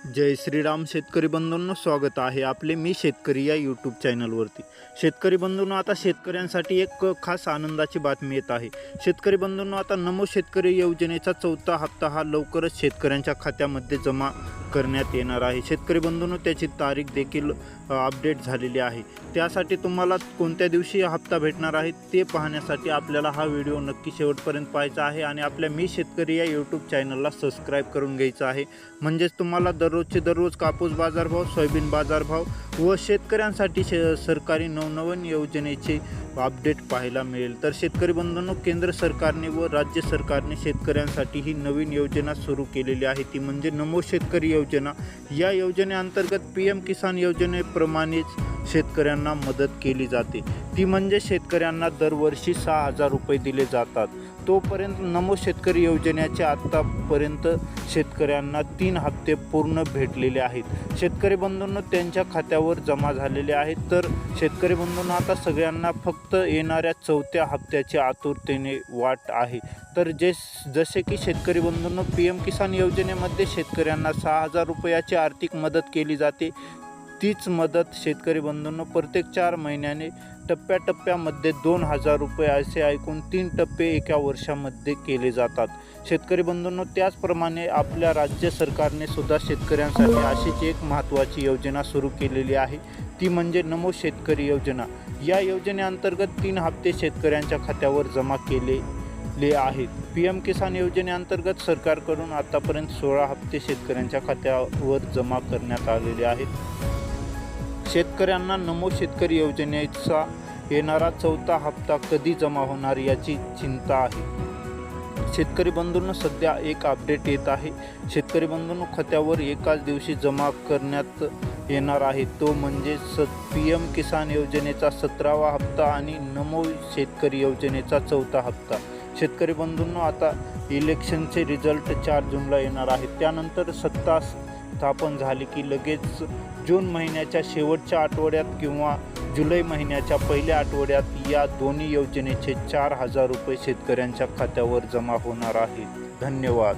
जय श्रीराम शेतकरी बंधूंनो, स्वागत आहे आपले मी शेतकरी या यूट्यूब चॅनलवरती। शेतकरी बंधूंनो, आता शेतकऱ्यांसाठी एक खास आनंदाची बातमी येत आहे। शेतकरी बंधूंनो, आता नमो शेतकरी योजनेचा चौथा हप्ता हा लवकरच शेतकऱ्यांच्या खात्यामध्ये जमा करण्यात येणार आहे। शेतकरी बंधूंनो, त्याची तारीख देखील अपडेट झालेली आहे। त्यासाठी तुम्हाला कोणत्या दिवशी हप्ता भेटणार आहे ते पाहण्यासाठी आपल्याला हा व्हिडिओ नक्की शेवटपर्यंत पाहायचा आहे आणि आपल्या मी शेतकरी या यूट्यूब चॅनलला सबस्क्राईब करून घ्यायचं आहे। म्हणजेच तुम्हाला दररोजचे दररोज कापूस बाजारभाव, सोयाबीन बाजारभाव व शेतकऱ्यांसाठी सरकारी नवनवीन योजनेचे अपडेट पाहायला मिळेल। तर शेतकरी बंधूंनो, केंद्र सरकारने व राज्य सरकारने शेतकऱ्यांसाठी ही नवीन योजना सुरू केलेली आहे, ती म्हणजे नमो शेतकरी योजना। या योजनेअंतर्गत PM किसान योजनेप्रमाणेच शेतकऱ्यांना मदत केली जाते, ती म्हणजे शेतकऱ्यांना दरवर्षी 6,000 रुपये दिले जातात। तोपर्यंत नमो शेतकरी योजनेचे आत्तापर्यंत शेतकऱ्यांना 3 हप्ते पूर्ण भेटलेले आहेत। शेतकरी बंधूंनो, त्यांच्या खात्यावर जमा झालेले आहेत। तर शेतकरी बंधूंनो, आता सगळ्यांना फक्त येणाऱ्या चौथ्या हप्त्याची आतुरतेने वाट आहे। तर जसे की शेतकरी बंधूंनो, PM किसान योजनेमध्ये शेतकऱ्यांना 6,000 रुपयाची आर्थिक मदत केली जाते। तीच मदत शेतकरी बंधूंनो प्रत्येक 4 महिन्याने टप्प्याटप्प्यामध्ये 2,000 रुपये असे ऐकून 3 टप्पे एका वर्षामध्ये केले जातात। शेतकरी बंधूंनो, त्याचप्रमाणे आपल्या राज्य सरकारने सुद्धा शेतकऱ्यांसाठी अशीच एक महत्त्वाची योजना सुरू केलेली आहे, ती म्हणजे नमो शेतकरी योजना। या योजनेअंतर्गत 3 हप्ते शेतकऱ्यांच्या खात्यावर जमा केलेले आहेत। PM किसान योजनेअंतर्गत सरकारकडून आतापर्यंत 16 हप्ते शेतकऱ्यांच्या खात्यावर जमा करण्यात आलेले आहेत। शेतकऱ्यांना नमो शेतकरी योजनेचा येणारा चौथा हप्ता कधी जमा होणार याची चिंता आहे। शेतकरी बंधूंनो, सध्या एक अपडेट येत आहे। शेतकरी बंधूंनो, खात्यावर एकाच दिवशी जमा करण्यात येणार आहे, तो म्हणजे PM किसान योजनेचा 17वा हप्ता आणि नमो शेतकरी योजनेचा चौथा हप्ता। शेतकरी बंधूंनो, आता इलेक्शनचे रिझल्ट 4 जूनला येणार आहेत। त्यानंतर सत्ता स्थापन झाली की लगेच जून महिन्याच्या शेवटच्या आठवड्यात किंवा जुलै महिन्याच्या पहिल्या आठवड्यात या दोन्ही योजनेचे 4,000 रुपये शेतकऱ्यांच्या खात्यावर जमा होणार आहेत। धन्यवाद।